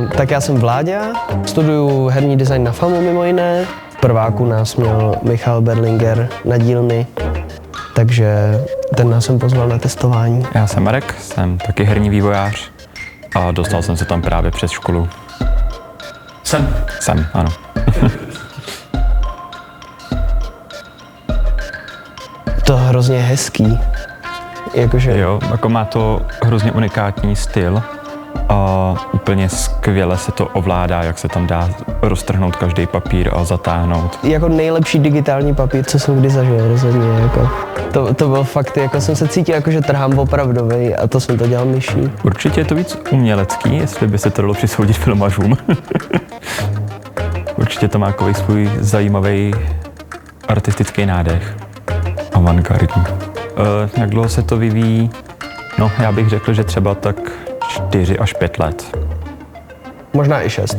Tak já jsem Vláďa, studuju herní design na FAMu mimo jiné. V prváku nás měl Michal Berlinger na dílny, takže ten nás jsem pozval na testování. Já jsem Marek, jsem taky herní vývojář a dostal jsem se tam právě přes školu. Jsem, ano. To hrozně hezký. Jakože... Jo, jako má to hrozně unikátní styl a úplně skvěle se to ovládá, jak se tam dá roztrhnout každý papír a zatáhnout. Jako nejlepší digitální papír, co jsem kdy zažil, rozhodně. Jako. To byl fakt, jako jsem se cítil, jako, že trhám opravdovej a to jsem to dělal myší. Určitě je to víc umělecký, jestli by se to dalo přisoudit filmařům. Určitě to má takový svůj zajímavý artistický nádech. Avantgardní. Jak dlouho se to vyvíjí? No, já bych řekl, že třeba tak 4 až 5 let. Možná i 6.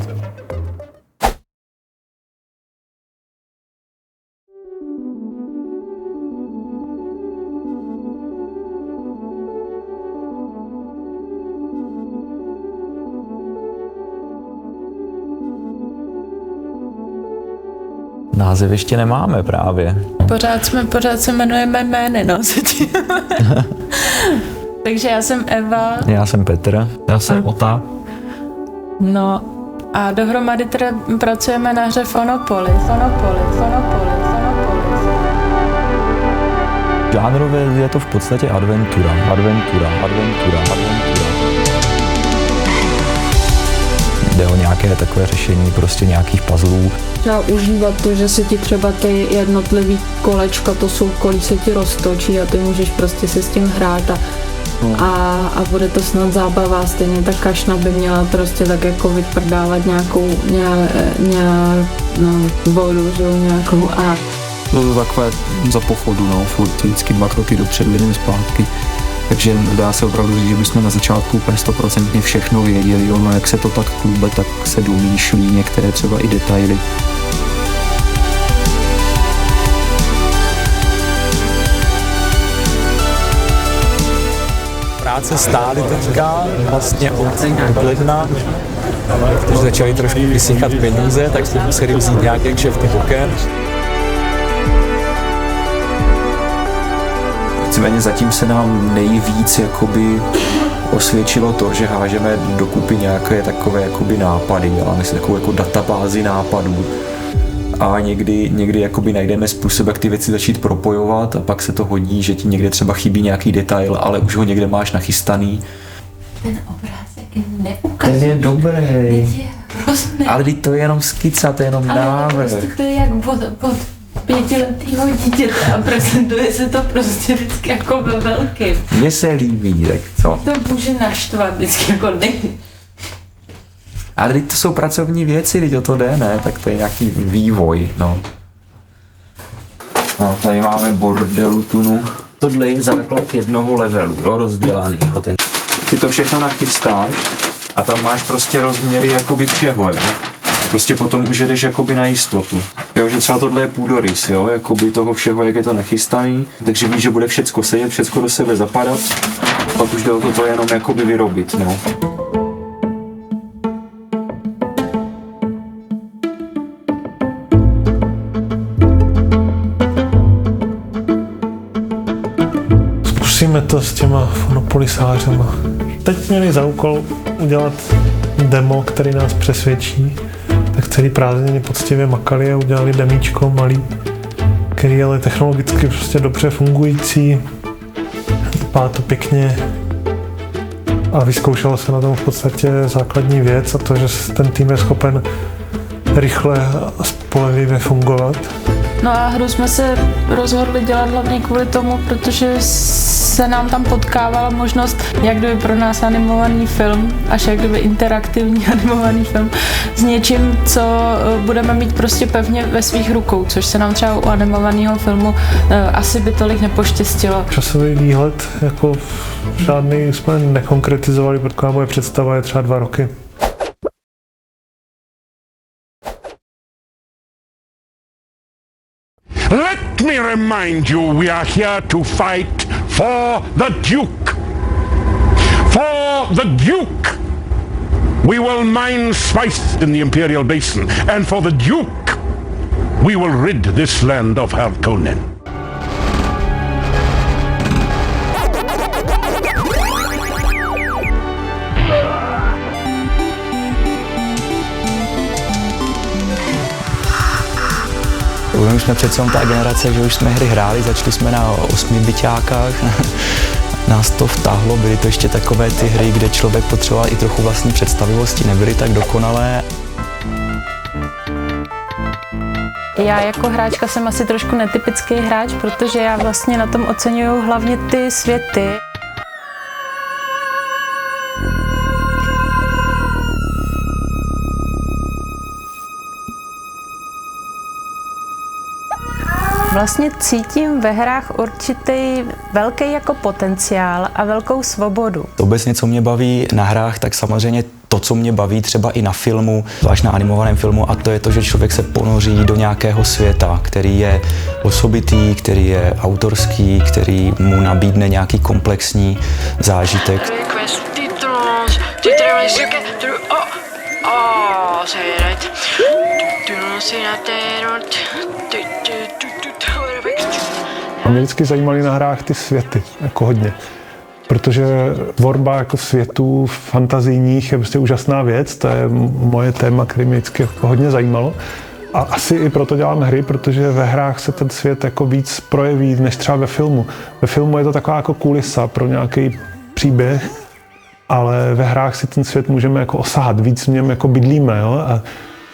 Název ještě nemáme právě. Pořád se jmenujeme jmény, no. Takže já jsem Eva. Já jsem Petr. Já jsem Ota. No a dohromady teda pracujeme na hře Fonopolis. Žánrově je to v podstatě adventura. Jde o nějaké takové řešení prostě nějakých puzzlů. Třeba užívat to, že se ti třeba ty jednotlivý kolečka, to soukolí se ti roztočí a ty můžeš prostě se s tím hrát a bude to snad zábava. Stejně ta kašna by měla prostě tak jako vyprdávat nějakou vodu, že nějakou a... Bylo to takové za pochodu, no, furt vždycky 2 kroky dopředu, 1 zpátky. Takže dá se opravdu říct, že bychom na začátku úplně 100% všechno věděli, ono jak se to tak klube, tak se domýšlí některé třeba i detaily. Práce stály teďka vlastně od ledna, protože začaly trošku vysychat peníze, tak jsme museli vzít nějaké kšefty bokem. Nicméně zatím se nám nejvíc jakoby osvědčilo to, že hážeme dokupy nějaké takové jakoby nápady, děláme si takovou jako databázi nápadů a někdy jakoby najdeme způsob, jak ty věci začít propojovat a pak se to hodí, že ti někde třeba chybí nějaký detail, ale už ho někde máš nachystaný. Ten obrázek neukazuje. Ten je dobrý. Hrozný. Ale to je jenom skica, to je jenom návrh. Ale to je jak od 5letýho dítěte a prezentuje se to prostě vždycky jako ve velkým. Mně se líbí, tak co? To může naštvat vždycky jako nejde. Ale teď to jsou pracovní věci, teď o to jde, ne? Tak to je nějaký vývoj, no. No, tady máme bordelutunu. Tohle je základ jednoho levelu, jo, rozdělaný. Ty to všechno nachystáš a tam máš prostě rozměry jakoby všeho, jo. Prostě potom už jdeš jakoby na jistotu. Jo, že třeba tohle je půdorys, jo, jakoby toho všeho, jak je to nachystaný, takže víš, že bude všecko sedět, všecko do sebe zapadat, pak už jde o to jenom jakoby vyrobit, no. Zkusíme to s těma fonopolisářema. Teď měli za úkol udělat demo, který nás přesvědčí. Tak celý prázdniny poctivě makali a udělali demíčko malý, který je ale technologicky prostě dobře fungující. Vypadá to pěkně a vyzkoušelo se na tom v podstatě základní věc a to, že ten tým je schopen rychle a spolehlivě fungovat. No a hru jsme se rozhodli dělat hlavně kvůli tomu, protože se nám tam potkávala možnost, jak kdyby pro nás animovaný film, až jak kdyby interaktivní animovaný film, s něčím, co budeme mít prostě pevně ve svých rukou, což se nám třeba u animovaného filmu asi by tolik nepoštěstilo. Časový výhled jako žádný jsme nekonkretizovali, protože moje představa je třeba 2 roky. Let me remind you, we are here to fight for the Duke. For the Duke! we will mine spice in the Imperial Basin, and for the Duke, we will rid this land of Harkonnen. Už jsme přece ta generace, že už jsme hry hráli, začali jsme na 8biťákách, nás to vtáhlo, byly to ještě takové ty hry, kde člověk potřeboval i trochu vlastní představivosti, nebyly tak dokonalé. Já jako hráčka jsem asi trošku netypický hráč, protože já vlastně na tom oceňuju hlavně ty světy. Vlastně cítím ve hrách určitý velký jako potenciál a velkou svobodu. Obecně, co mě baví na hrách, tak samozřejmě to, co mě baví třeba i na filmu, zvlášť na animovaném filmu, a to je to, že člověk se ponoří do nějakého světa, který je osobitý, který je autorský, který mu nabídne nějaký komplexní zážitek. Mě vždycky zajímaly na hrách ty světy, jako hodně. Protože tvorba jako světů fantazijních je prostě úžasná věc, to je moje téma, které mě vždycky jako hodně zajímalo. A asi i proto dělám hry, protože ve hrách se ten svět jako víc projeví, než třeba ve filmu. Ve filmu je to taková jako kulisa pro nějaký příběh, ale ve hrách si ten svět můžeme jako osahat, víc v něm jako bydlíme, jo?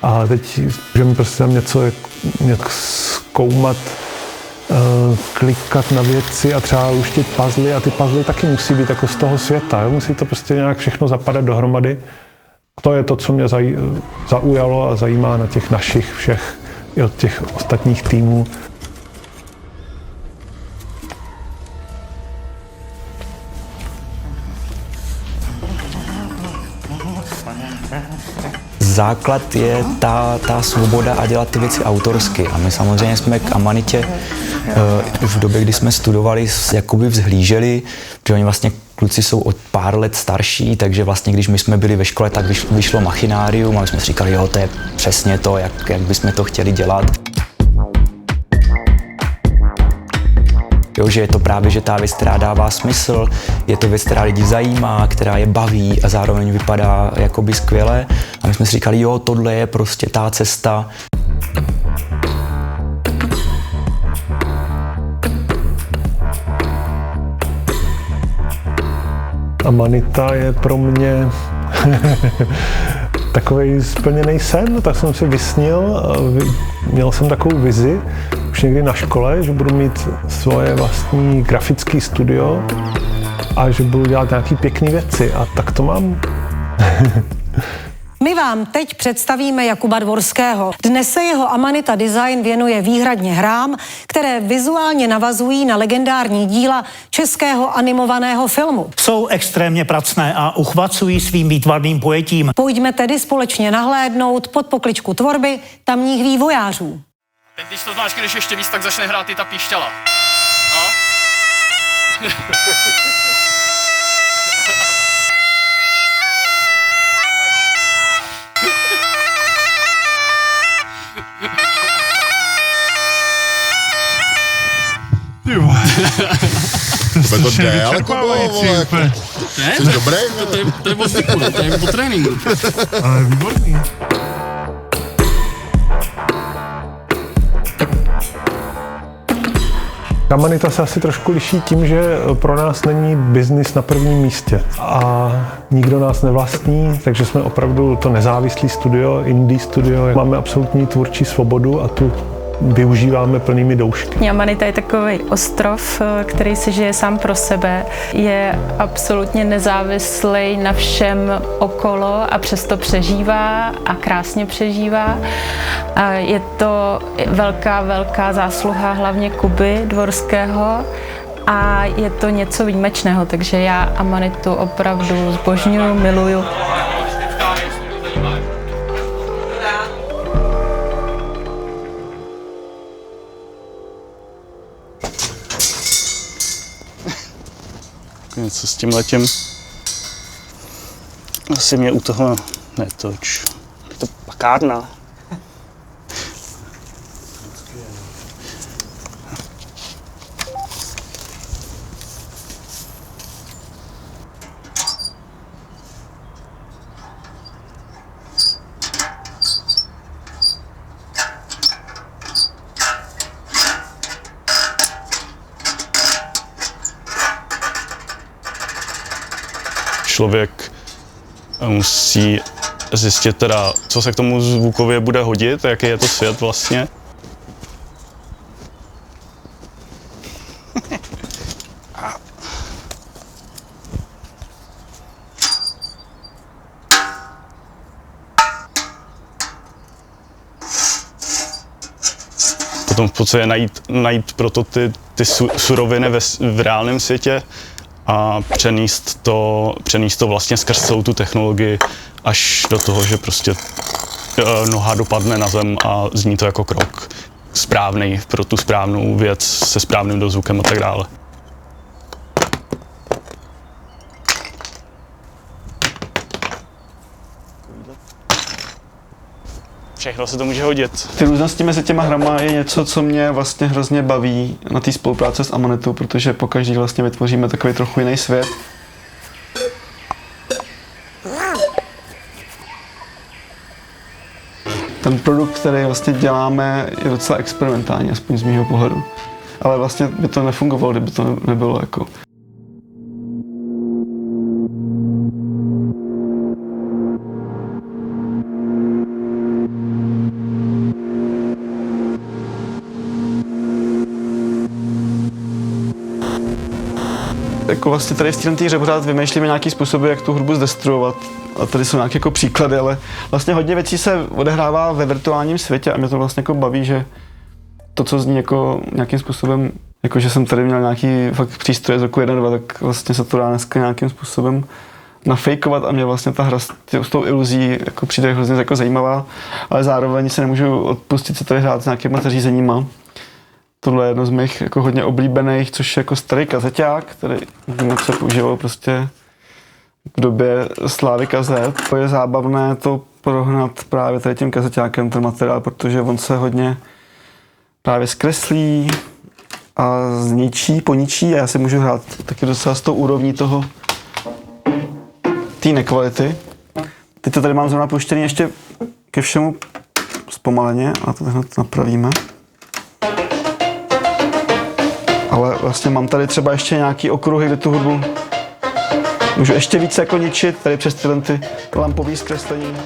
A teď můžeme prostě tam něco zkoumat, klikat na věci a třeba luštit puzzle, a ty puzzle taky musí být jako z toho světa, jo? Musí to prostě nějak všechno zapadat dohromady. To je to, co mě zaujalo a zajímá na těch našich všech i od těch ostatních týmů. Základ je ta svoboda a dělat ty věci autorsky. A my samozřejmě jsme k Amanitě v době, kdy jsme studovali, jakoby vzhlíželi, protože oni vlastně kluci jsou o pár let starší, takže vlastně když my jsme byli ve škole, tak vyšlo Machinárium a my jsme si říkali, jo, to je přesně to, jak bychom to chtěli dělat. Jo, že je to právě, že ta věc, která dává smysl, je to věc, která lidi zajímá, která je baví a zároveň vypadá jakoby skvěle. A my jsme si říkali, jo, tohle je prostě ta cesta. Amanita je pro mě takový splněný sen, tak jsem si vysnil, měl jsem takovou vizi už někdy na škole, že budu mít svoje vlastní grafické studio a že budu dělat nějaké pěkné věci a tak to mám. My vám teď představíme Jakuba Dvorského. Dnes se jeho Amanita Design věnuje výhradně hrám, které vizuálně navazují na legendární díla českého animovaného filmu. Jsou extrémně pracné a uchvacují svým výtvarným pojetím. Pojďme tedy společně nahlédnout pod pokličku tvorby tamních vývojářů. Teď, když to znáš, když ještě víc, tak začne hrát i ta píšťala. No? To jde, ale to bylo, vole, jsi dobrý? To je od zvyku, to je od tréninku. Ale výborný. Amanita se asi trošku liší tím, že pro nás není biznis na prvním místě a nikdo nás nevlastní, takže jsme opravdu to nezávislý studio, indie studio. Máme absolutní tvůrčí svobodu a tu využíváme plnými doušky. Amanita je takový ostrov, který si žije sám pro sebe. Je absolutně nezávislý na všem okolo a přesto přežívá a krásně přežívá. A je to velká zásluha hlavně Kuby Dvorského a je to něco výjimečného, takže já Amanitu opravdu zbožňuju, miluju. Něco s tím letím asi mě u toho Netoč. Je to pakárna. Člověk musí zjistit teda, co se k tomu zvukově bude hodit, jaký je to svět vlastně. Potom v podstatě najít proto ty suroviny v reálném světě a přenést to vlastně skrz celou tu technologii až do toho, že prostě noha dopadne na zem a zní to jako krok správný pro tu správnou věc se správným dozvukem a tak dále. Všechno se to může hodit. Ty různosti mezi těma hrama je něco, co mě vlastně hrozně baví na té spolupráci s Amanitou, protože pokaždý vlastně vytvoříme takový trochu jiný svět. Ten produkt, který vlastně děláme, je docela experimentální, aspoň z mýho pohledu. Ale vlastně by to nefungovalo, kdyby to nebylo jako. Jako vlastně tady v této hře pořád vymýšlíme nějaký způsoby, jak tu hudbu zdestruovat. A tady jsou nějaké jako příklady, ale vlastně hodně věcí se odehrává ve virtuálním světě a mě to vlastně jako baví, že to, co zní jako nějakým způsobem, jako že jsem tady měl nějaký fakt přístroje z roku 1-2, tak vlastně se to dá dneska nějakým způsobem nafejkovat a mě vlastně ta hra s tou iluzí jako přijde hrozně jako zajímavá, ale zároveň se nemůžu odpustit se tady hrát s nějakýma zařízeníma. Tohle je jedno z mých jako hodně oblíbených, což je jako starý kazeťák, který se používal prostě v době slávy kazet. To je zábavné to prohnat právě tady tím kazeťákem, ten materiál, protože on se hodně právě zkreslí a zničí, poničí a já si můžu hrát taky docela s tou úrovní toho té nekvality. Teď to tady mám zrovna puštěný ještě ke všemu zpomaleně a to hned napravíme. Ale vlastně mám tady třeba ještě nějaký okruhy, kde tu hudbu můžu ještě více jako ničit, tady přes ty lampové zkreslení.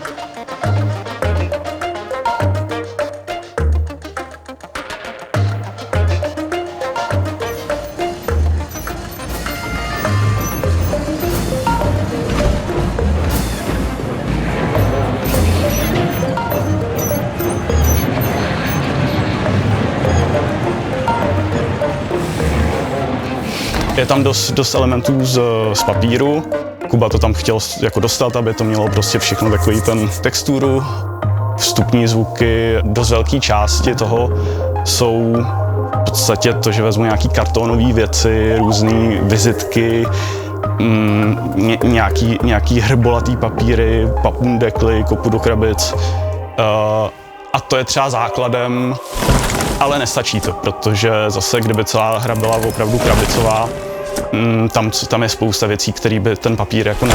Je tam dost elementů z papíru. Kuba to tam chtěl jako dostat, aby to mělo prostě všechno takový ten texturu. Vstupní zvuky, dost velké části toho jsou v podstatě to, že vezmu nějaký kartonové věci, různé vizitky, nějaký hrbolatý papíry, papundekly, kopu do krabic. A to je třeba základem, ale nestačí to, protože zase, kdyby celá hra byla opravdu krabicová, tam je spousta věcí, které by ten papír jako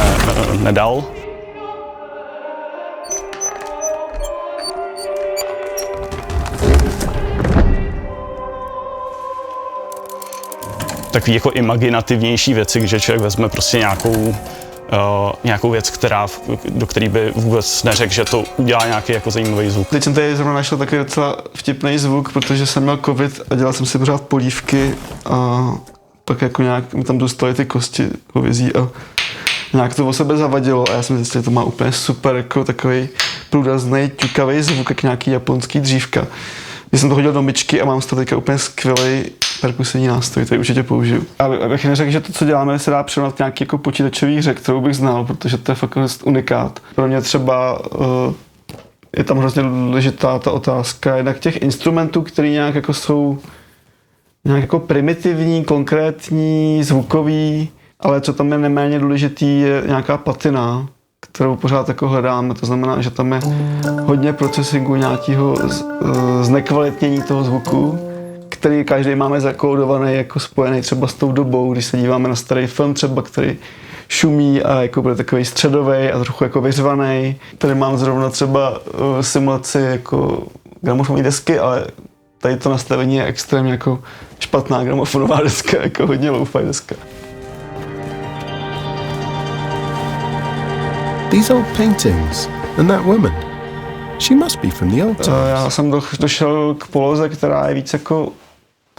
nedal. Takový jako imaginativnější věci, že člověk vezme prostě nějakou věc, do které by vůbec neřekl, že to udělá nějaký jako zajímavý zvuk. Teď jsem tady zrovna našel takový docela vtipný zvuk, protože jsem měl covid a dělal jsem si pořád polívky a pak jako nějak mi tam dostaly ty kosti hovězí a nějak to o sebe zavadilo a já jsem zjistil, že to má úplně super jako takový průrazný, ťukavý zvuk, jak nějaký japonský dřívka. Když jsem to hodil do myčky a mám z toho teďka úplně skvělý perkusivní nástroj, který určitě použiju. Abych neřekl, že to, co děláme, se dá přerovnat k nějaký jako počítačový hře, kterou bych znal, protože to je fakt unikát. Pro mě třeba je tam hrozně důležitá ta otázka jednak těch instrumentů, které nějak jako jsou nějak jako primitivní, konkrétní, zvukový, ale co tam je neméně důležitý, je nějaká patina. kterou pořád jako hledáme. To znamená, že tam je hodně procesingu nějakého znekvalitnění toho zvuku, který každý máme zakódovaný jako spojený třeba s tou dobou, když se díváme na starý film třeba, který šumí a jako bude takový středový a trochu jako vyřvaný. Tady mám zrovna třeba simulaci jako gramofonové desky, ale tady to nastavení je extrémně jako špatná gramofonová deska, jako hodně lo-fi deska. These old paintings and that woman, she must be from the old times. Já jsem došel k poloze, která je víc jako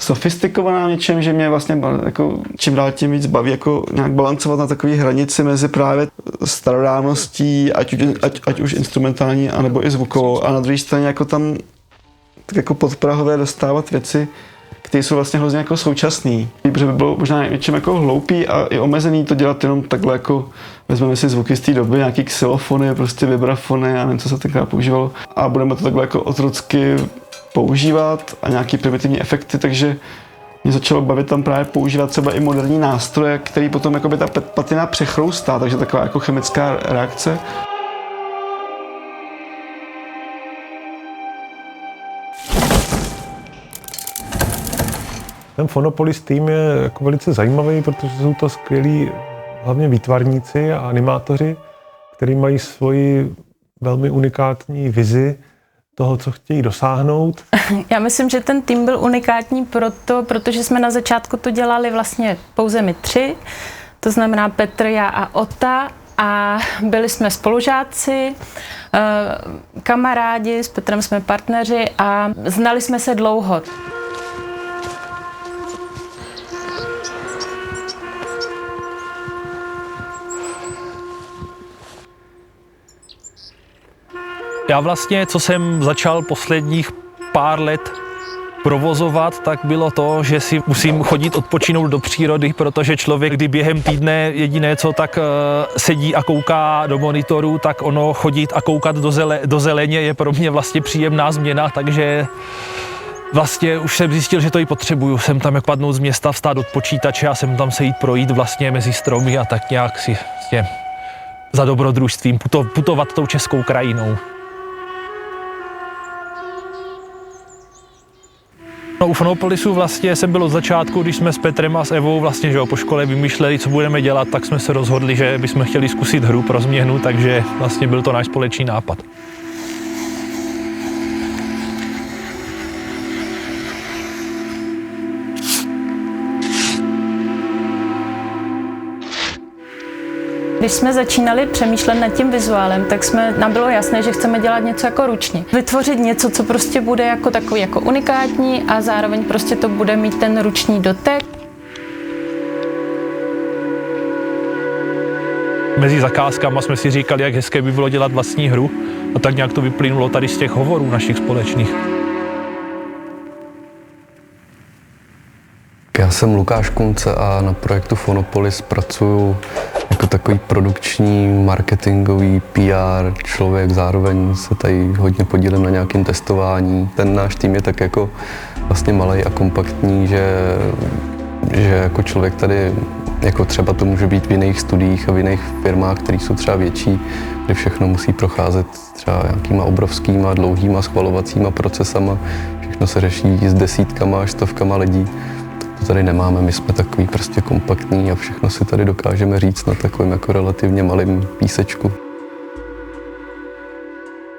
sofistikovaná v něčem, že mě vlastně jako čím dál tím víc baví jako nějak balancovat na takové hranici mezi právě starodávností, ať už instrumentální, anebo i zvukovou, a na druhé straně jako tam tak jako podprahově dostávat věci, které jsou vlastně hrozně jako současný. Protože by bylo možná něčem jako hloupý a i omezený to dělat jenom takhle jako vezmeme si zvuky z té doby, nějaký xylofony, prostě vibrafony a nevím, co se tenkrát používalo a budeme to takhle jako otrocky používat a nějaký primitivní efekty, takže mě začalo bavit tam právě používat třeba i moderní nástroje, který potom jakoby ta patina přechroustá, takže taková jako chemická reakce. Ten Phonopolis tým je jako velice zajímavý, protože jsou to skvělí hlavně výtvarníci a animátoři, kteří mají svoji velmi unikátní vizi toho, co chtějí dosáhnout. Já myslím, že ten tým byl unikátní protože jsme na začátku to dělali vlastně pouze my 3, to znamená Petr, já a Ota, a byli jsme spolužáci, kamarádi, s Petrem jsme partneři a znali jsme se dlouho. Já vlastně, co jsem začal posledních pár let provozovat, tak bylo to, že si musím chodit odpočinout do přírody, protože člověk, kdy během týdne jediné co, tak sedí a kouká do monitoru, tak ono chodit a koukat do zeleně je pro mě vlastně příjemná změna, takže vlastně už jsem zjistil, že to i potřebuju. Jsem tam jak padnout z města, vstát od počítače a jsem tam se jít projít vlastně mezi stromy a tak nějak si vlastně za dobrodružstvím putovat tou českou krajinou. No, u Phonopolisu vlastně jsem byl od začátku, když jsme s Petrem a s Evou vlastně, že po škole vymýšleli, co budeme dělat, tak jsme se rozhodli, že bychom chtěli zkusit hru pro změnu, takže vlastně byl to náš společný nápad. Když jsme začínali přemýšlet nad tím vizuálem, tak nám bylo jasné, že chceme dělat něco jako ručně. Vytvořit něco, co prostě bude jako takový jako unikátní a zároveň prostě to bude mít ten ruční dotek. Mezi zakázkama jsme si říkali, jak hezké by bylo dělat vlastní hru a tak nějak to vyplynulo tady z těch hovorů našich společných. Já jsem Lukáš Kunce a na projektu Phonopolis pracuju jako takový produkční, marketingový PR člověk, zároveň se tady hodně podílím na nějakém testování. Ten náš tým je tak jako vlastně malej a kompaktní, že jako člověk tady, jako třeba to může být v jiných studiích a v jiných firmách, které jsou třeba větší, kde všechno musí procházet třeba nějakýma obrovskýma, dlouhýma schvalovacíma procesama, všechno se řeší s desítkama až stovkama lidí. To tady nemáme, my jsme takový prostě kompaktní a všechno si tady dokážeme říct na takovém jako relativně malém písečku.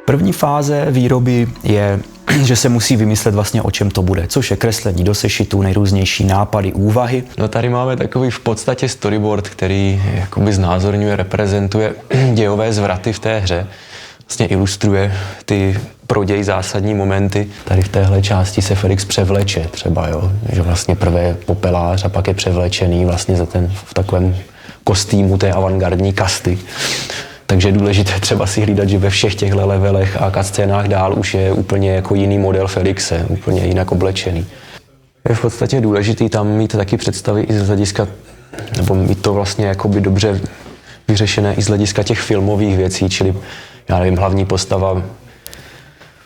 První fáze výroby je, že se musí vymyslet vlastně, o čem to bude, což je kreslení do sešitů, nejrůznější nápady, úvahy. No tady máme takový v podstatě storyboard, který jakoby znázorňuje, reprezentuje dějové zvraty v té hře. Vlastně ilustruje ty pro děj zásadní momenty. Tady v téhle části se Felix převleče třeba, jo? Že vlastně prvé je popelář a pak je převlečený vlastně v takovém kostýmu té avantgardní kasty. Takže je důležité třeba si hlídat, že ve všech těchto levelech a cutscénách dál už je úplně jako jiný model Felixe, úplně jinak oblečený. Je v podstatě důležitý tam mít taky představy i z hlediska, nebo mít to vlastně jakoby dobře vyřešené i z hlediska těch filmových věcí, čili já nevím, hlavní postava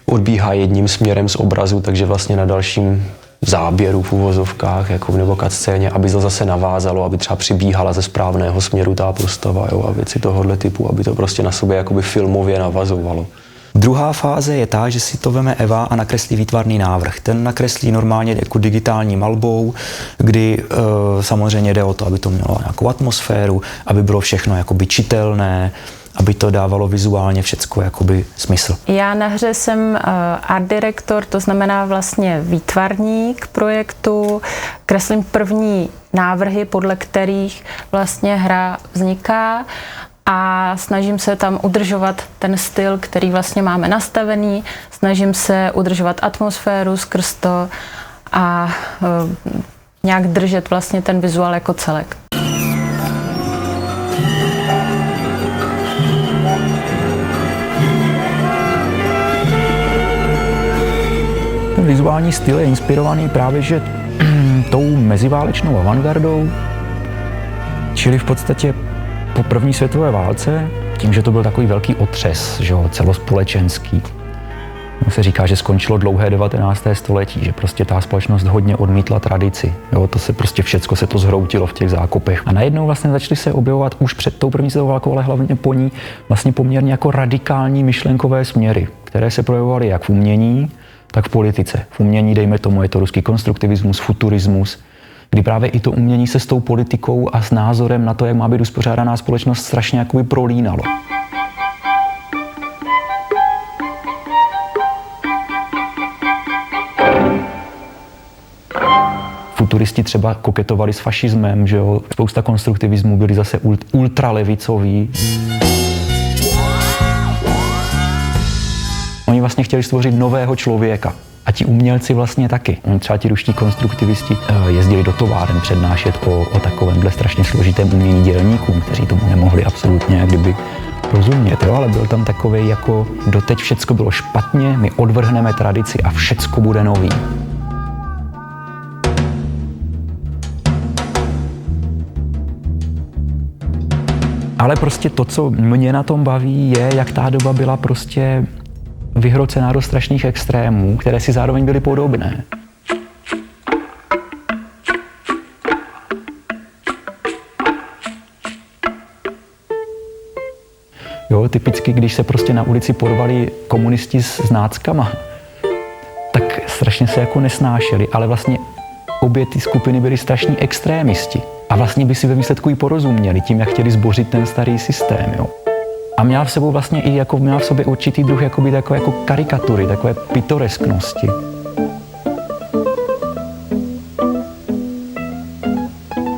odbíhá jedním směrem z obrazu, takže vlastně na dalším záběru v uvozovkách, jako nebo cutscéně, aby to zase navázalo, aby třeba přibíhala ze správného směru ta postava, jo, a věci tohohle typu, aby to prostě na sobě jakoby filmově navazovalo. Druhá fáze je ta, že si to veme Eva a nakreslí výtvarný návrh. Ten nakreslí normálně jako digitální malbou, kdy samozřejmě jde o to, aby to mělo nějakou atmosféru, aby bylo všechno jakoby čitelné, aby to dávalo vizuálně všecko jakoby smysl. Já na hře jsem art director, to znamená vlastně výtvarník projektu, kreslím první návrhy, podle kterých vlastně hra vzniká a snažím se tam udržovat ten styl, který vlastně máme nastavený, snažím se udržovat atmosféru skrz to a nějak držet vlastně ten vizuál jako celek. Ten vizuální styl je inspirovaný právě že tou meziválečnou avantgardou, čili v podstatě po první světové válce, tím, že to byl takový velký otřes, že jo, celospolečenský. Se říká, že skončilo dlouhé 19. století, že prostě ta společnost hodně odmítla tradici. Jo, to se prostě všecko se to zhroutilo v těch zákopech. A najednou vlastně začaly se objevovat už před tou první světovou válkou, ale hlavně po ní vlastně poměrně jako radikální myšlenkové směry, které se projevovaly jak v umění, tak v politice. V umění, dejme tomu, je to ruský konstruktivismus, futurismus, kdy právě i to umění se s tou politikou a s názorem na to, jak má být uspořádaná společnost, strašně jakoby prolínalo. Futuristi třeba koketovali s fašismem, že jo? Spousta konstruktivismů byli zase ultralevicoví. Oni vlastně chtěli stvořit nového člověka. A ti umělci vlastně taky. Třeba ti ruští konstruktivisti jezdili do továren přednášet o takovémhle strašně složitém umění dělníkům, kteří tomu nemohli absolutně jak kdyby rozumět, jo? Ale byl tam takovej jako doteď všecko bylo špatně, my odvrhneme tradici a všecko bude nový. Ale prostě to, co mě na tom baví, je, jak ta doba byla prostě vyhrocená do strašných extrémů, které si zároveň byly podobné. Jo, typicky, když se prostě na ulici porvali komunisti s náckama, tak strašně se jako nesnášeli, ale vlastně obě ty skupiny byly strašní extrémisti. A vlastně by si ve výsledku i porozuměli tím, jak chtěli zbořit ten starý systém, jo. A měla v sebou vlastně i jako měla v sobě určitý druh jakoby takové jako karikatury, takové pitoresknosti.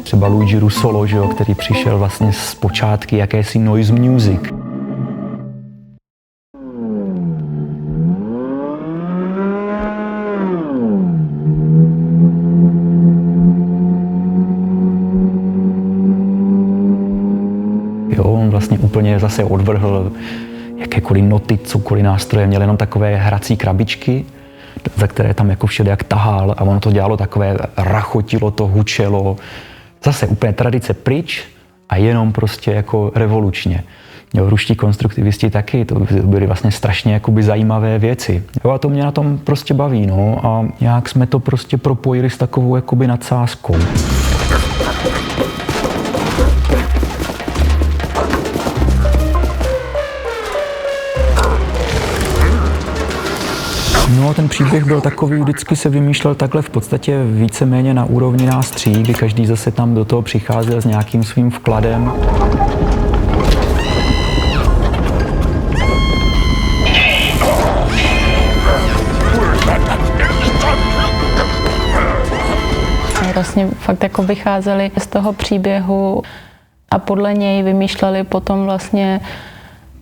Třeba Luigi Russolo, že jo, který přišel vlastně z počátky jakési noise music. Vlastně úplně zase odvrhl jakékoliv noty, cokoliv nástroje, měl jenom takové hrací krabičky, za které tam jako všelijak tahal a ono to dělalo takové, rachotilo to, hučelo. Zase úplně tradice pryč a jenom prostě jako revolučně. Jo, ruští konstruktivisti taky, to byly vlastně strašně jakoby zajímavé věci. Jo, a to mě na tom prostě baví, no, a nějak jsme to prostě propojili s takovou jakoby nadsázkou. No, ten příběh byl takový, vždycky se vymýšlel takhle v podstatě víceméně na úrovni nás tří, kdy každý zase tam do toho přicházel s nějakým svým vkladem. Vlastně fakt jako vycházeli z toho příběhu a podle něj vymýšleli potom vlastně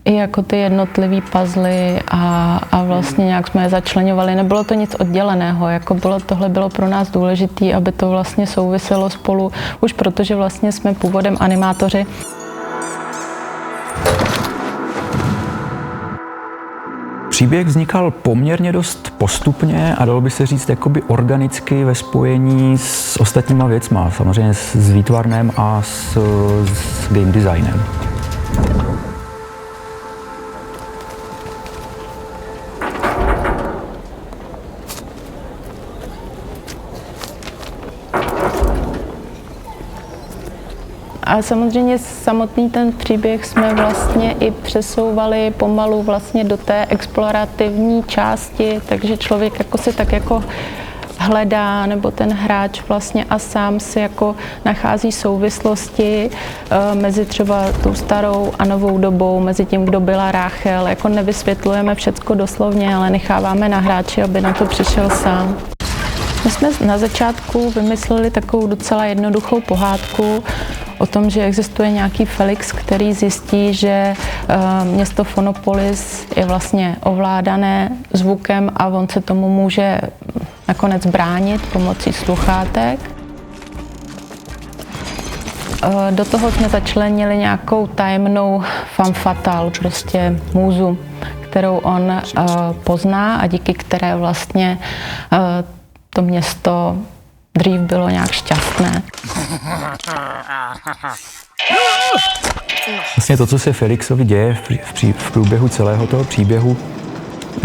i jako ty jednotlivý puzzly a vlastně nějak jsme je začleňovali. Nebylo to nic odděleného, jako tohle bylo pro nás důležité, aby to vlastně souviselo spolu, už protože vlastně jsme původem animátoři. Příběh vznikal poměrně dost postupně a dalo by se říct jakoby organicky ve spojení s ostatníma věcma, samozřejmě s výtvarnem a s game designem. A samozřejmě samotný ten příběh jsme vlastně i přesouvali pomalu vlastně do té explorativní části, takže člověk jako se tak jako hledá, nebo ten hráč vlastně a sám si jako nachází souvislosti mezi třeba tou starou a novou dobou, mezi tím, kdo byla Ráchel. Jako nevysvětlujeme všecko doslovně, ale necháváme na hráči, aby na to přišel sám. My jsme na začátku vymysleli takovou docela jednoduchou pohádku o tom, že existuje nějaký Felix, který zjistí, že město Fonopolis je vlastně ovládané zvukem a on se tomu může nakonec bránit pomocí sluchátek. Do toho jsme začlenili nějakou tajemnou femme fatale, prostě můzu, kterou on pozná a díky které vlastně to město dřív bylo nějak šťastné. Vlastně to, co se Felixovi děje v průběhu celého toho příběhu,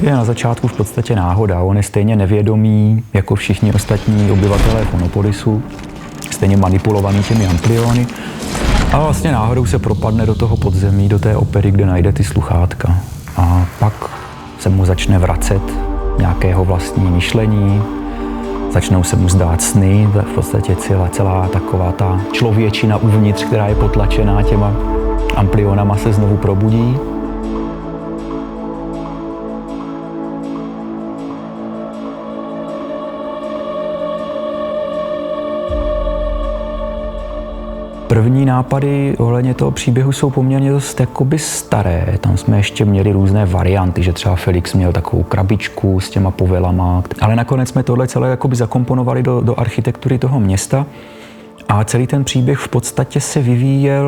je na začátku v podstatě náhoda. On je stejně nevědomý jako všichni ostatní obyvatelé Fonopolisu, stejně manipulovaný těmi ampliony. A vlastně náhodou se propadne do toho podzemí, do té opery, kde najde ty sluchátka. A pak se mu začne vracet nějakého vlastní myšlení, začnou se mu zdát sny, v podstatě celá taková ta člověčina uvnitř, která je potlačená těma amplionama, se znovu probudí. První nápady ohledně toho příběhu jsou poměrně dost jakoby staré. Tam jsme ještě měli různé varianty, že třeba Felix měl takovou krabičku s těma povelama. Ale nakonec jsme tohle celé jakoby zakomponovali do architektury toho města. A celý ten příběh v podstatě se vyvíjel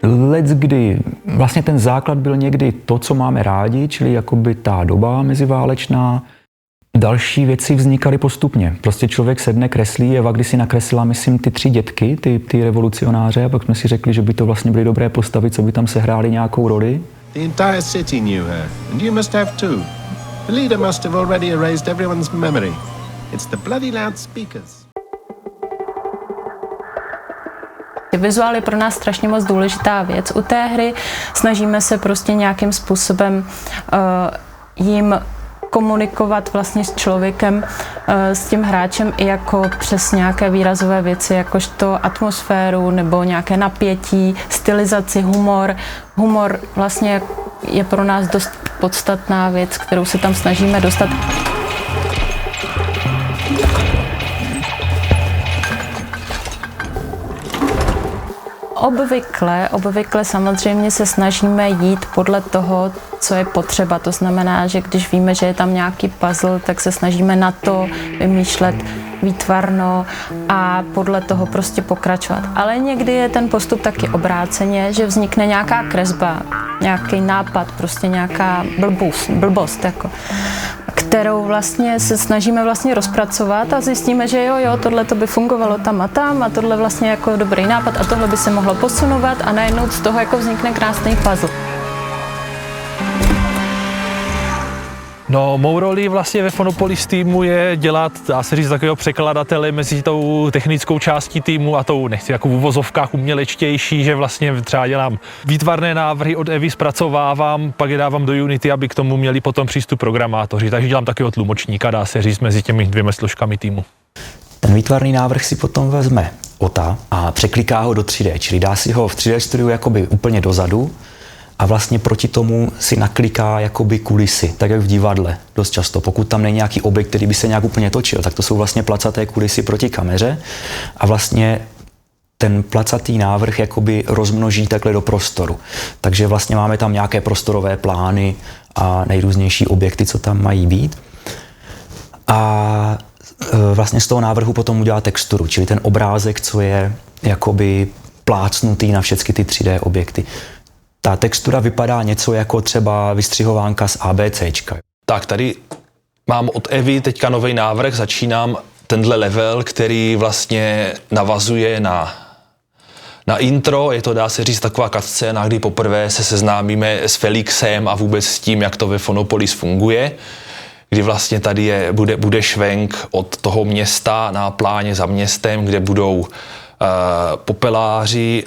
leckdy. Vlastně ten základ byl někdy to, co máme rádi, čili jakoby ta doba meziválečná. Další věci vznikaly postupně. Prostě člověk sedne, kreslí. Eva kdysi nakreslila, myslím, ty 3 dětky, ty revolucionáře, a pak jsme si řekli, že by to vlastně byly dobré postavy, co by tam sehrály nějakou roli. The entire city knew her, and you must have too. The leader must have already erased everyone's memory. It's the bloody loudspeakers. Vizuál je pro nás strašně moc důležitá věc. U té hry snažíme se prostě nějakým způsobem jim komunikovat vlastně s člověkem, s tím hráčem i jako přes nějaké výrazové věci, jakožto atmosféru nebo nějaké napětí, stylizaci, humor. Humor vlastně je pro nás dost podstatná věc, kterou se tam snažíme dostat. Obvykle samozřejmě se snažíme jít podle toho, co je potřeba. To znamená, že když víme, že je tam nějaký puzzle, tak se snažíme na to vymýšlet výtvarno a podle toho prostě pokračovat. Ale někdy je ten postup taky obráceně, že vznikne nějaká kresba, nějaký nápad, prostě nějaká blbost jako, kterou vlastně se snažíme vlastně rozpracovat a zjistíme, že jo, tohle to by fungovalo tam a tohle vlastně jako dobrý nápad a tohle by se mohlo posunovat a najednou z toho jako vznikne krásný puzzle. No, mou roli vlastně ve Fonopolis týmu je dělat, dá se říct, takového překladatele mezi tou technickou částí týmu a tou, nechci jako v uvozovkách umělečtější, že vlastně třeba dělám výtvarné návrhy od Evy, zpracovávám, pak je dávám do Unity, aby k tomu měli potom přístup programátoři. Takže dělám takového tlumočníka, dá se říct, mezi těmi 2 složkami týmu. Ten výtvarný návrh si potom vezme Ota a překliká ho do 3D, čili dá si ho v 3D studiu jakoby úplně dozadu a vlastně proti tomu si nakliká jakoby kulisy, tak jak v divadle dost často. Pokud tam není nějaký objekt, který by se nějak úplně točil, tak to jsou vlastně placaté kulisy proti kameře a vlastně ten placatý návrh jakoby rozmnoží takhle do prostoru. Takže vlastně máme tam nějaké prostorové plány a nejrůznější objekty, co tam mají být. A vlastně z toho návrhu potom udělá texturu, čili ten obrázek, co je jakoby plácnutý na všechny ty 3D objekty. Ta textura vypadá něco jako třeba vystřihovánka z ABCčka. Tak tady mám od Evy teďka nový návrh, začínám tenhle level, který vlastně navazuje na intro, je to, dá se říct, taková cutscéna, kdy poprvé se seznámíme s Felixem a vůbec s tím, jak to ve Fonopolis funguje, kdy vlastně tady bude švenk od toho města na pláně za městem, kde budou popeláři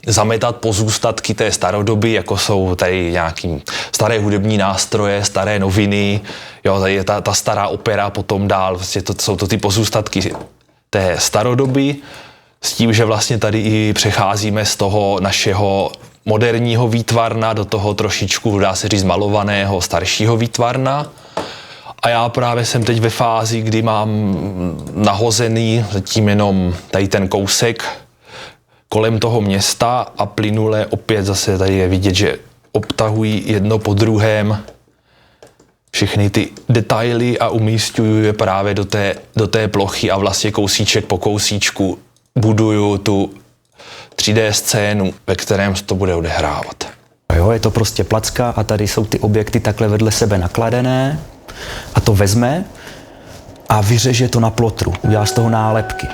zametat pozůstatky té starodoby, jako jsou tady nějaký staré hudební nástroje, staré noviny, jo, tady je ta stará opera, potom dál, vlastně jsou to ty pozůstatky té starodoby, s tím, že vlastně tady i přecházíme z toho našeho moderního výtvarna do toho trošičku, dá se říct, malovaného staršího výtvarna. A já právě jsem teď ve fázi, kdy mám nahozený zatím jenom tady ten kousek kolem toho města a plynule opět zase tady je vidět, že obtahují jedno po druhém všechny ty detaily a umísťuju je právě do té plochy a vlastně kousíček po kousíčku buduju tu 3D scénu, ve kterém se to bude odehrávat. Jo, je to prostě placka a tady jsou ty objekty takhle vedle sebe nakladené a to vezme a vyřeže to na plotru, udělá z toho nálepky.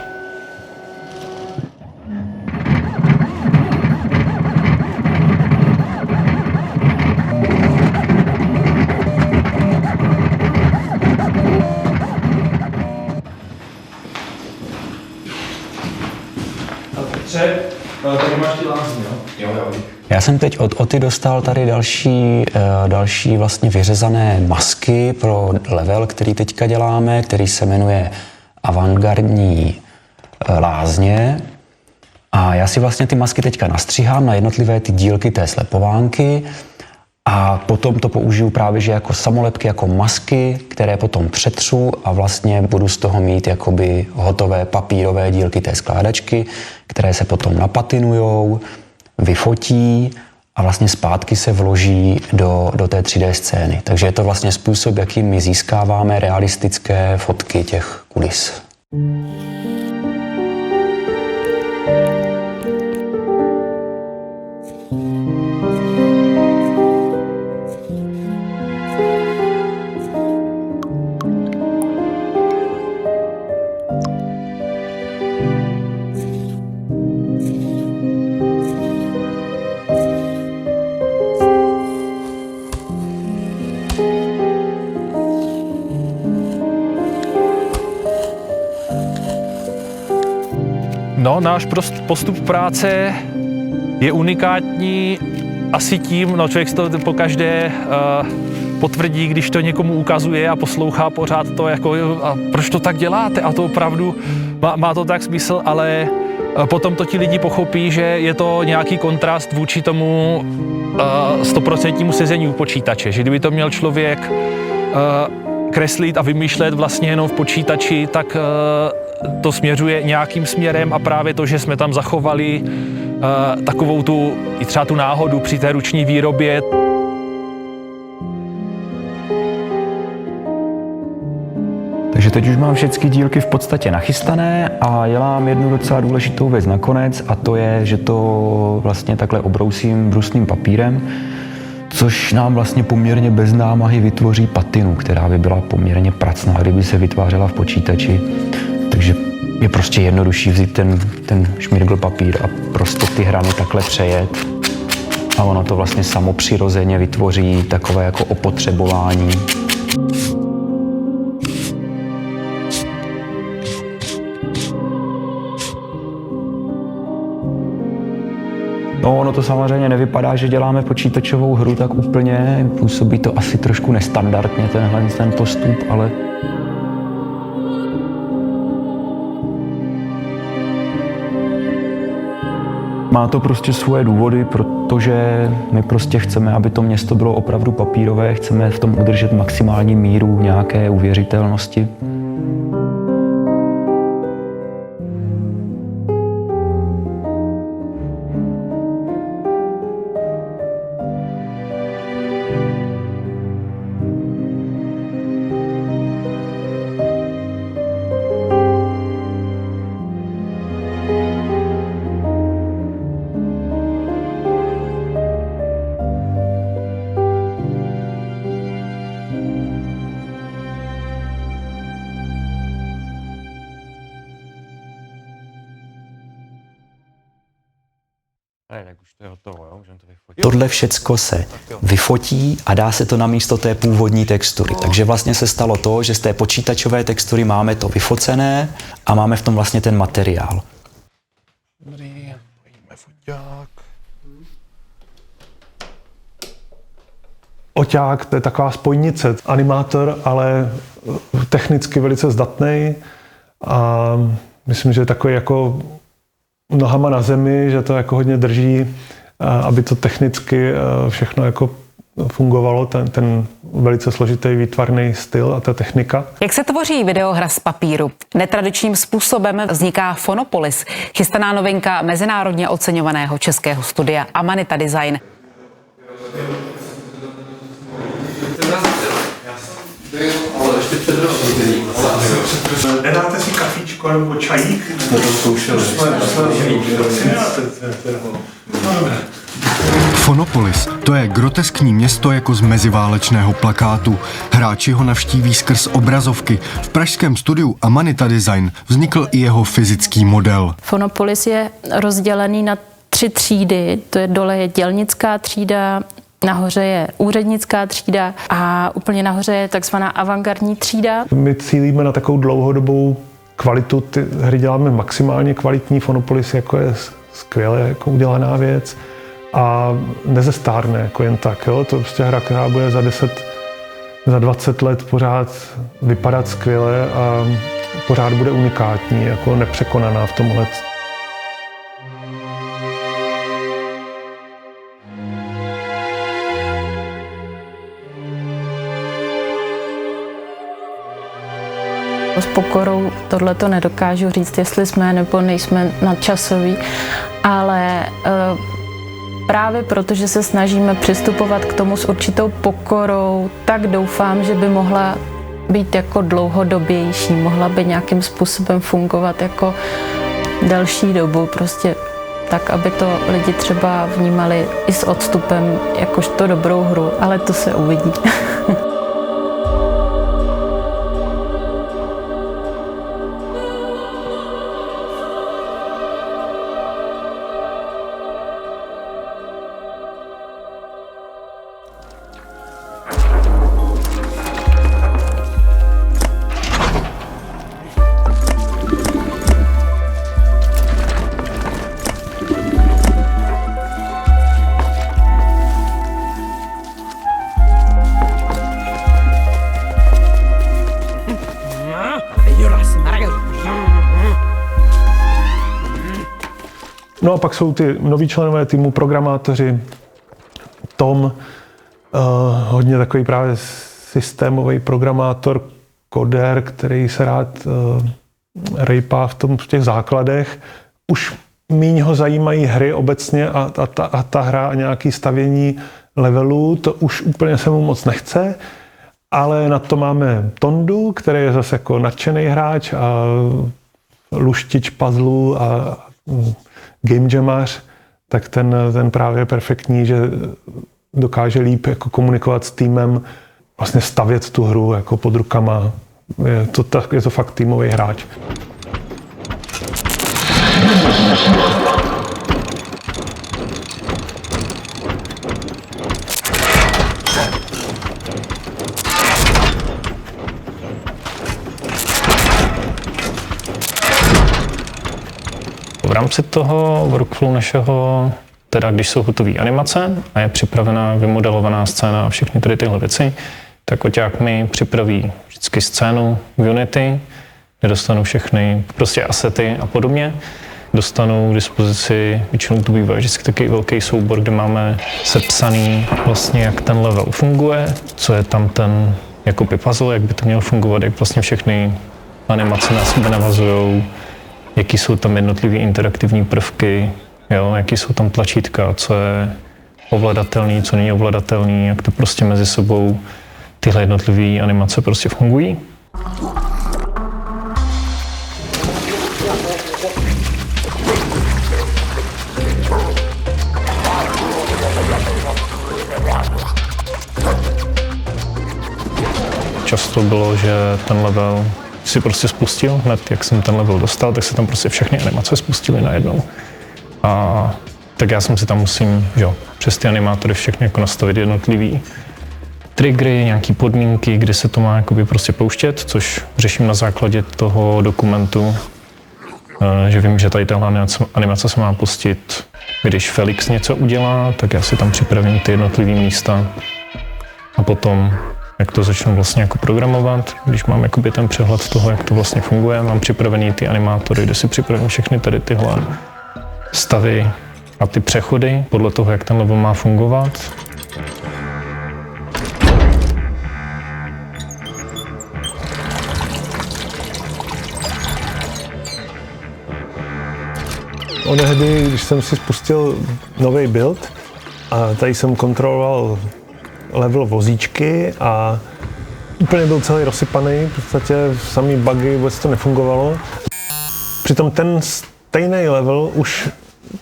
Tady máš ty lázně, jo? Jo. Já jsem teď od Oty dostal tady další vlastně vyřezané masky pro level, který teďka děláme, který se jmenuje Avantgardní lázně. A já si vlastně ty masky teďka nastříhám na jednotlivé ty dílky té slepovánky a potom to použiju právě že jako samolepky, jako masky, které potom přetřu a vlastně budu z toho mít jakoby hotové papírové dílky té skládačky, které se potom napatinujou, vyfotí a vlastně zpátky se vloží do té 3D scény. Takže je to vlastně způsob, jakým my získáváme realistické fotky těch kulis. No, náš postup práce je unikátní asi tím, no člověk to pokaždé potvrdí, když to někomu ukazuje a poslouchá pořád to, jako a proč to tak děláte a to opravdu má to tak smysl, ale potom to ti lidi pochopí, že je to nějaký kontrast vůči tomu 100% sezení u počítače, že kdyby to měl člověk kreslit a vymýšlet vlastně jenom v počítači, tak to směřuje nějakým směrem a právě to, že jsme tam zachovali takovou i třeba tu náhodu při té ruční výrobě. Takže teď už mám všechny dílky v podstatě nachystané a dělám jednu docela důležitou věc nakonec a to je, že to vlastně takhle obrousím brusným papírem, což nám vlastně poměrně bez námahy vytvoří patinu, která by byla poměrně pracná, kdyby se vytvářela v počítači. Takže je prostě jednodušší vzít ten šmirgl papír a prostě ty hrany takhle přejet. A ono to vlastně samo přirozeně vytvoří takové jako opotřebování. No, ono to samozřejmě nevypadá, že děláme počítačovou hru tak úplně, působí to asi trošku nestandardně ten postup, ale má to prostě svoje důvody, protože my prostě chceme, aby to město bylo opravdu papírové, chceme v tom udržet maximální míru nějaké uvěřitelnosti. Tohle všecko se vyfotí a dá se to na místo té původní textury. Takže vlastně se stalo to, že z té počítačové textury máme to vyfocené a máme v tom vlastně ten materiál. Dobrý, pojďme foťák. Oťák, to je taková spojnice. Animátor, ale technicky velice zdatný a myslím, že je takový jako nohama na zemi, že to jako hodně drží, aby to technicky všechno jako fungovalo, ten velice složitý výtvarný styl a ta technika. Jak se tvoří videohra z papíru? Netradičním způsobem vzniká Fonopolis, chystaná novinka mezinárodně oceňovaného českého studia Amanita Design. Ale ještě předročný. Nedáte si kafíčko nebo čajík? Jsme to zkoušeli. Fonopolis, to je groteskní město jako z meziválečného plakátu. Hráči ho navštíví skrz obrazovky. V pražském studiu Amanita Design vznikl i jeho fyzický model. Fonopolis je rozdělený na 3 třídy. To je dole je dělnická třída, nahoře je úřednická třída a úplně nahoře je takzvaná avantgardní třída. My cílíme na takovou dlouhodobou kvalitu, ty hry děláme maximálně kvalitní, Fonopolis jako je skvěle jako udělaná věc a nezestárne jako jen tak. Jo? To je prostě hra, která bude za 20 let pořád vypadat skvěle a pořád bude unikátní, jako nepřekonaná v tomhle. S pokorou tohleto nedokážu říct, jestli jsme nebo nejsme nadčasoví, ale právě protože se snažíme přistupovat k tomu s určitou pokorou, tak doufám, že by mohla být jako dlouhodobější, mohla by nějakým způsobem fungovat jako delší dobu, prostě tak, aby to lidi třeba vnímali i s odstupem jakožto dobrou hru, ale to se uvidí. No a pak jsou ty noví členové týmu, programátoři, Tom, hodně takový právě systémový programátor, koder, který se rád rejpá v těch základech. Už míň ho zajímají hry obecně a ta hra a nějaké stavění levelů, to už úplně se mu moc nechce, ale na to máme Tondu, který je zase jako nadšený hráč a luštič puzzlů a game jamař, tak ten právě je perfektní, že dokáže líp jako komunikovat s týmem, vlastně stavět tu hru jako pod rukama. Je to fakt týmový hráč. V rámci toho workflow našeho, teda když jsou hotové animace a je připravená, vymodelovaná scéna a všechny tady tyhle věci, tak Oťák mi připraví vždycky scénu v Unity, kde dostanu všechny prostě asety a podobně. Dostanu k dispozici, většinou to bývá vždycky taky velký soubor, kde máme sepsaný vlastně, jak ten level funguje, co je tam ten jakoby puzzle, jak by to mělo fungovat, jak vlastně všechny animace na sebe navazujou, jaký jsou tam jednotlivé interaktivní prvky, jo, jaký jsou tam tlačítka, co je ovladatelný, co není ovladatelný, jak to prostě mezi sebou tyhle jednotlivé animace prostě fungují. Často bylo, že ten level si prostě spustil, hned jak jsem ten level dostal, tak se tam prostě všechny animace spustily najednou. A tak já jsem si tam musím, přes ty animátory všechny jako nastavit jednotlivý triggery, nějaký podmínky, kdy se to má jakoby prostě pouštět, což řeším na základě toho dokumentu, že vím, že tady tahle animace se má pustit, když Felix něco udělá, tak já si tam připravím ty jednotlivé místa a potom, jak to začnu vlastně jako programovat, když mám jakoby ten přehled toho, jak to vlastně funguje, mám připravený ty animátory, kde si připravím všechny tady tyhle stavy a ty přechody podle toho, jak ten level má fungovat. Onehdy, když jsem si spustil nový build a tady jsem kontroloval level vozíčky a úplně byl celý rozsypaný, v podstatě samý bugy, vůbec to nefungovalo. Přitom ten stejný level už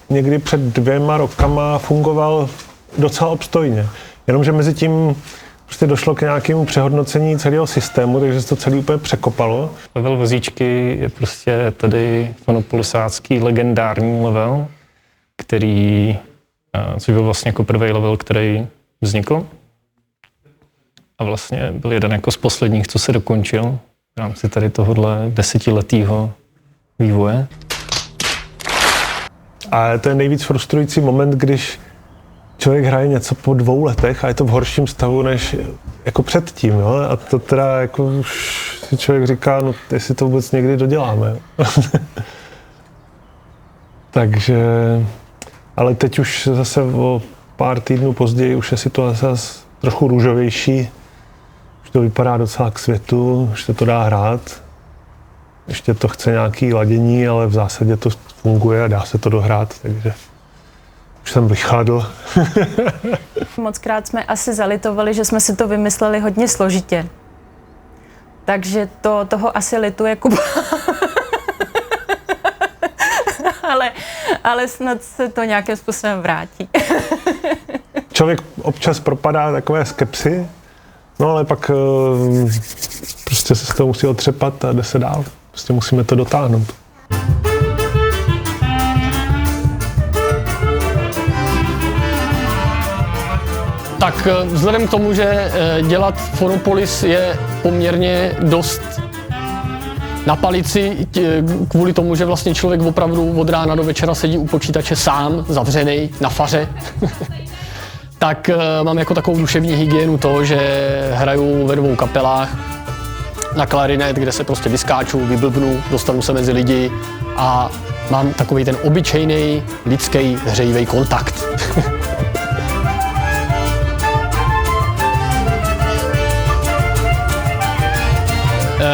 někdy před 2 rokama fungoval docela obstojně. Jenomže mezi tím prostě došlo k nějakému přehodnocení celého systému, takže se to celé úplně překopalo. Level vozíčky je prostě tady fonopolisácký legendární level, což byl vlastně jako první level, který vznikl. A vlastně byl jeden jako z posledních, co se dokončil v rámci tady tohohle 10letého vývoje. A to je nejvíc frustrující moment, když člověk hraje něco po 2 letech a je to v horším stavu než jako předtím, jo? A to teda jako už si člověk říká, no jestli to vůbec někdy doděláme. Takže, ale teď už zase o pár týdnů později už je situace trochu růžovější. Už to vypadá docela k světu, už se to dá hrát. Ještě to chce nějaké ladění, ale v zásadě to funguje a dá se to dohrát, takže už jsem vychladl. Mockrát jsme asi zalitovali, že jsme si to vymysleli hodně složitě. Takže toho asi lituje Kuba. ale snad se to nějakým způsobem vrátí. Člověk občas propadá takové skepsy, no ale pak prostě se z toho musí otřepat a jde se dál. Prostě musíme to dotáhnout. Tak vzhledem k tomu, že dělat Fonopolis je poměrně dost na palici, kvůli tomu, že vlastně člověk opravdu od rána do večera sedí u počítače sám, zavřený na faře, tak mám jako takovou duševní hygienu to, že hraju ve 2 kapelách na klarinet, kde se prostě vyskáču, vyblbnu, dostanu se mezi lidi a mám takový ten obyčejný lidský hřejivý kontakt.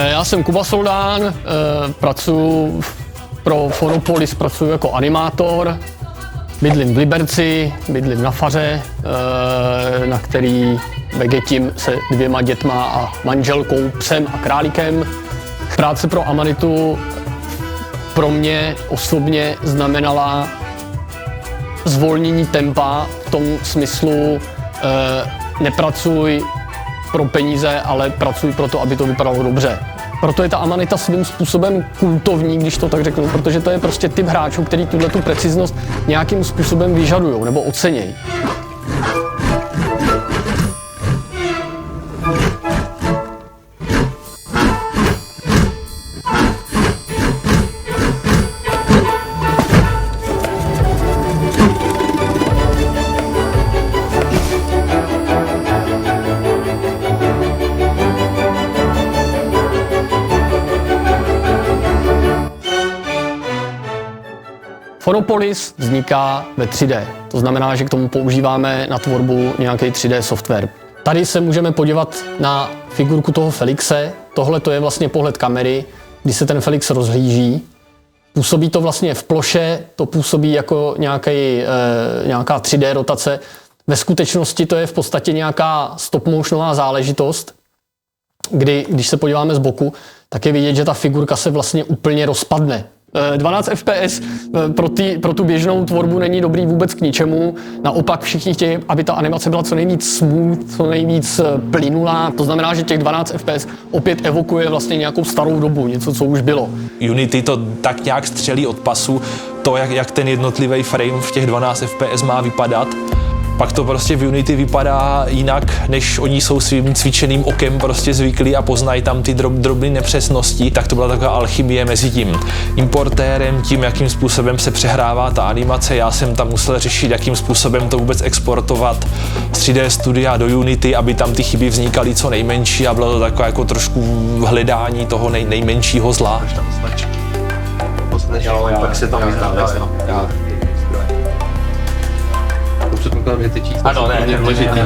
Já jsem Kuba Soldán, pracuji pro Fonopolis, pracuji jako animátor, bydlím v Liberci, bydlím na faře, na který vegetím se 2 dětma a manželkou, psem a králíkem. Práce pro Amanitu pro mě osobně znamenala zvolnění tempa v tom smyslu nepracuj pro peníze, ale pracuj pro to, aby to vypadalo dobře. Proto je ta Amanita svým způsobem kultovní, když to tak řeknu, protože to je prostě typ hráčů, který tu preciznost nějakým způsobem vyžadují nebo ocenějí. Fonopolis vzniká ve 3D, to znamená, že k tomu používáme na tvorbu nějaký 3D software. Tady se můžeme podívat na figurku toho Felixe. Tohle to je vlastně pohled kamery, kdy se ten Felix rozhlíží. Působí to vlastně v ploše, to působí jako nějaká 3D rotace. Ve skutečnosti to je v podstatě nějaká stop-motionová záležitost, kdy, když se podíváme z boku, tak je vidět, že ta figurka se vlastně úplně rozpadne. 12 FPS pro tu běžnou tvorbu není dobrý vůbec k ničemu. Naopak všichni chtějí, aby ta animace byla co nejvíc smooth, co nejvíc plynulá. To znamená, že těch 12 FPS opět evokuje vlastně nějakou starou dobu, něco, co už bylo. Unity to tak nějak střelí od pasu, to, jak ten jednotlivý frame v těch 12 FPS má vypadat. Pak to prostě v Unity vypadá jinak, než oni jsou svým cvičeným okem prostě zvyklí a poznají tam ty drobné nepřesnosti, tak to byla taková alchymie mezi tím importérem, tím, jakým způsobem se přehrává ta animace. Já jsem tam musel řešit, jakým způsobem to vůbec exportovat z 3D studia do Unity, aby tam ty chyby vznikaly co nejmenší a bylo to takové jako trošku hledání toho nejmenšího zla. Pak se tam vyzdává. Předpokládám, že ty čísla ano, ne, důležitý.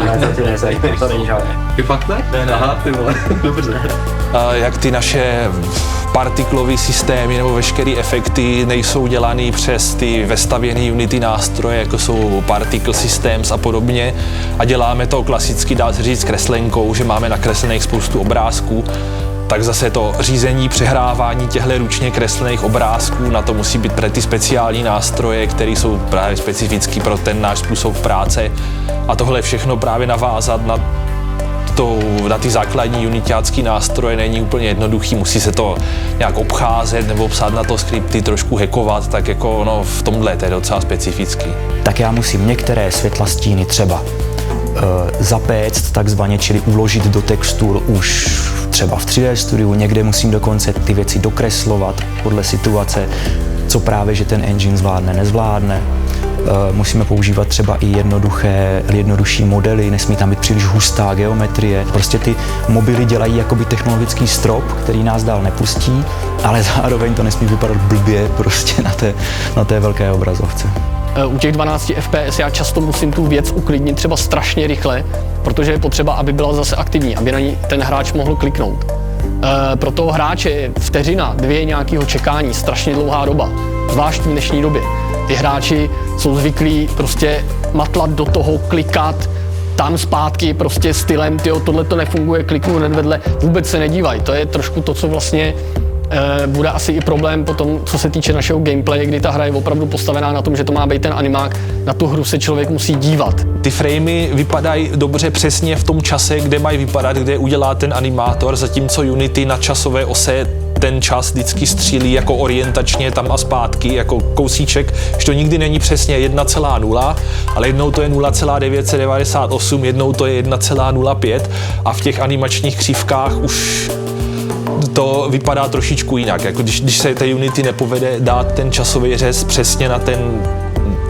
To není žádné. Ty fakt ne? Aha, ty vole, dobře. Jak ty naše partiklové systémy nebo veškeré efekty nejsou dělaný přes ty vestavěné Unity nástroje, jako jsou particle systems a podobně. A děláme to klasicky, dá se říct, kreslenkou, že máme nakreslených spoustu obrázků. Tak zase to řízení, přehrávání těchto ručně kreslených obrázků, na to musí být ty speciální nástroje, které jsou právě specifický pro ten náš způsob práce. A tohle všechno právě navázat na ty základní unitácký nástroje není úplně jednoduchý, musí se to nějak obcházet nebo psát na to skripty, trošku hackovat, tak jako no, v tomhle to je docela specifický. Tak já musím některé světla stíny třeba zapéct takzvaně, čili uložit do textur už třeba v 3D studiu, někde musím dokonce ty věci dokreslovat podle situace, co právě, že ten engine zvládne, nezvládne. Musíme používat třeba i jednodušší modely, nesmí tam být příliš hustá geometrie. Prostě ty mobily dělají jakoby technologický strop, který nás dál nepustí, ale zároveň to nesmí vypadat blbě prostě na té velké obrazovce. U těch 12 FPS já často musím tu věc uklidnit třeba strašně rychle, protože je potřeba, aby byla zase aktivní, aby na ní ten hráč mohl kliknout. Pro toho hráče je vteřina, 2 nějakého čekání strašně dlouhá doba, zvlášť v dnešní době. Ty hráči jsou zvyklí prostě matlat do toho, klikat, tam zpátky prostě stylem, tohle to nefunguje, kliknu hned vedle, vůbec se nedívají. To je trošku to, co vlastně bude asi i problém potom, co se týče našeho gameplaye, kdy ta hra je opravdu postavená na tom, že to má být ten animák, na tu hru se člověk musí dívat. Ty framey vypadají dobře přesně v tom čase, kde mají vypadat, kde udělá ten animátor, zatímco Unity na časové ose ten čas vždycky střílí jako orientačně tam a zpátky, jako kousíček, že to nikdy není přesně 1,0, ale jednou to je 0,998, jednou to je 1,05 a v těch animačních křivkách už to vypadá trošičku jinak, jako když se té Unity nepovede dát ten časový řez přesně na ten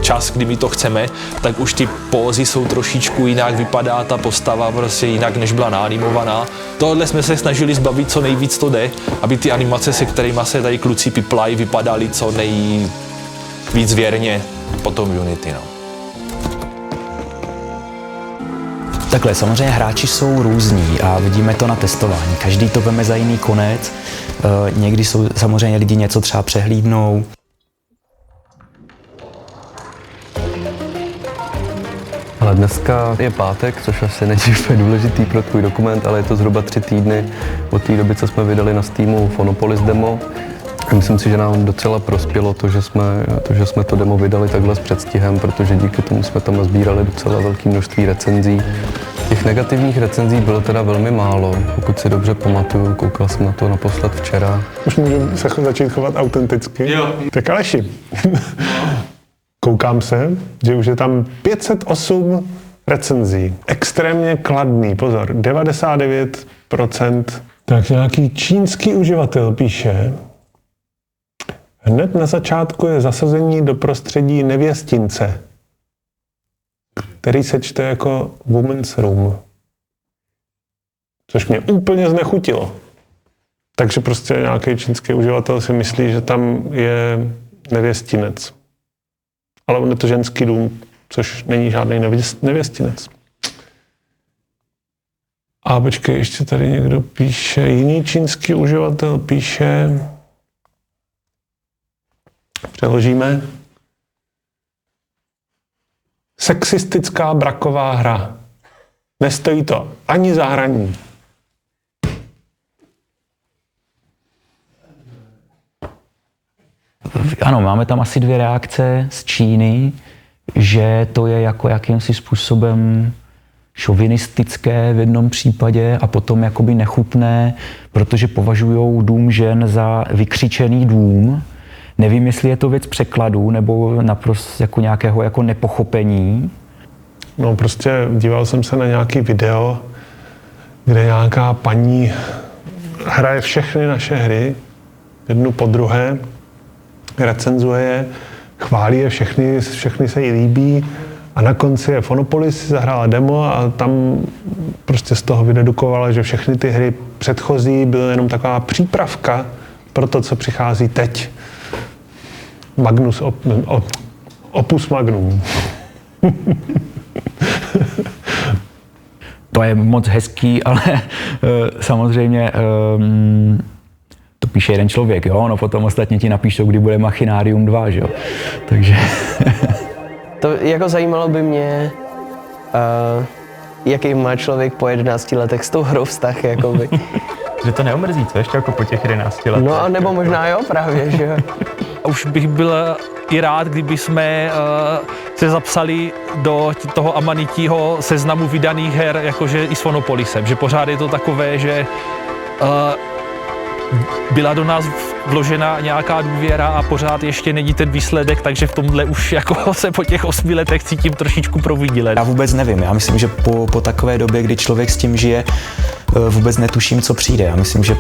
čas, kdy my to chceme, tak už ty pózy jsou trošičku jinak, vypadá ta postava prostě jinak, než byla naanimovaná. Tohle jsme se snažili zbavit, co nejvíc to jde, aby ty animace, se kterými se tady kluci piplají, vypadaly co nejvíc věrně potom Unity. No. Takhle, samozřejmě hráči jsou různí a vidíme to na testování. Každý to veme za jiný konec. Někdy jsou samozřejmě lidi něco třeba přehlídnou. Ale dneska je pátek, což asi není úplně důležitý pro tvůj dokument, ale je to zhruba 3 týdny od té doby, co jsme vydali na Steamu Phonopolis demo. Myslím si, že nám docela prospělo to, že jsme to demo vydali takhle s předstihem, protože díky tomu jsme tam nazbírali docela velké množství recenzí. Těch negativních recenzí bylo teda velmi málo, pokud si dobře pamatuju, koukal jsem na to naposled včera. Už můžu se začít chovat autenticky? Jo. Tak Aleši, koukám se, že už je tam 508 recenzí. Extrémně kladný, pozor, 99%. Tak nějaký čínský uživatel píše, hned na začátku je zasazení do prostředí nevěstince, který se čte jako Women's Room. Což mě úplně znechutilo. Takže prostě nějaký čínský uživatel si myslí, že tam je nevěstinec. Ale on je to ženský dům, což není žádný nevěstinec. A počkej, ještě tady někdo píše, jiný čínský uživatel píše, přeložíme, sexistická braková hra. Nestojí to ani za hraní. Ano, máme tam asi 2 reakce z Číny, že to je jako jakýmsi způsobem šovinistické v jednom případě a potom jakoby nechutné, protože považují dům žen za vykřičený dům. Nevím, jestli je to věc překladu nebo naprosto jako nějakého jako nepochopení. No prostě díval jsem se na nějaký video, kde nějaká paní hraje všechny naše hry, jednu po druhé, recenzuje je, chválí je, všechny se jí líbí a na konci je Fonopolis, zahrála demo a tam prostě z toho vydedukovala, že všechny ty hry předchozí byly jenom taková přípravka pro to, co přichází teď. Opus Magnum. To je moc hezký, ale samozřejmě to píše jeden člověk, jo? No potom ostatně ti napíšou, kdy bude Machinarium 2, že jo? Takže... To jako zajímalo by mě, jaký má člověk po 11 letech s tou hrou vztah, jakoby. Že to neomrzí, co ještě jako po těch 11 letech? No a nebo možná jo, právě, že jo. Už bych byl i rád, kdyby jsme se zapsali do toho Amanitího seznamu vydaných her, jakože i s Fonopolisem, že pořád je to takové, že byla do nás vložena nějaká důvěra a pořád ještě není ten výsledek, takže v tomhle už jako se po těch 8 letech cítím trošičku providilen. Já vůbec nevím, já myslím, že po takové době, kdy člověk s tím žije, vůbec netuším, co přijde. Já myslím, že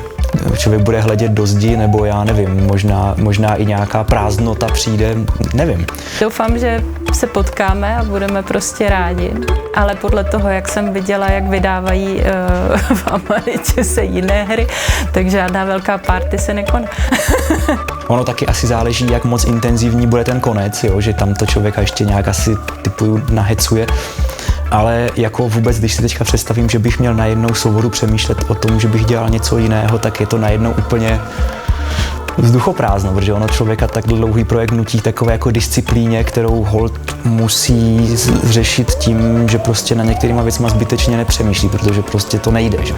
člověk bude hledět do zdi, nebo já nevím, možná i nějaká prázdnota přijde, nevím. Doufám, že se potkáme a budeme prostě rádi, ale podle toho, jak jsem viděla, jak vydávají v Amanitě se jiné hry, tak žádná velká party se nekoná. Ono taky asi záleží, jak moc intenzivní bude ten konec, jo? Že tam to člověka ještě nějak asi typu nahecuje. Ale jako vůbec, když si teďka představím, že bych měl najednou svobodu přemýšlet o tom, že bych dělal něco jiného, tak je to najednou úplně vzduchoprázdno, protože ono člověka tak dlouhý projekt nutí takové jako disciplíně, kterou holt musí řešit tím, že prostě na některýma věcma zbytečně nepřemýšlí, protože prostě to nejde, že?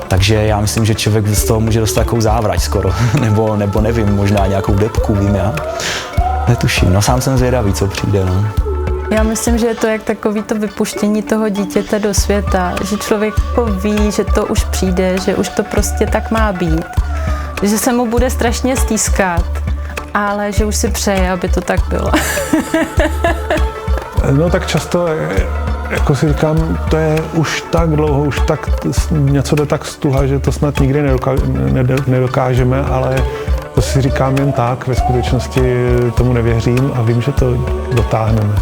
Takže já myslím, že člověk z toho může dostat takovou závrať skoro, nebo nevím, možná nějakou depku, vím já. Netuším, no sám jsem zvědavý, co přijde, no. Já myslím, že je to jak takový to vypuštění toho dítěte do světa, že člověk ví, že to už přijde, že už to prostě tak má být, že se mu bude strašně stýskat, ale že už si přeje, aby to tak bylo. No tak často, jako si říkám, to je už tak dlouho, už tak něco jde tak stuha, že to snad nikdy nedokážeme, ale to si říkám jen tak, ve skutečnosti tomu nevěřím a vím, že to dotáhneme.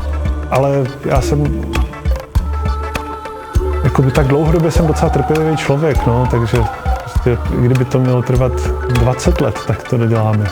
Ale já jsem, jakoby tak dlouhodobě jsem docela trpělivý člověk, no, takže prostě, kdyby to mělo trvat 20 let, tak to doděláme.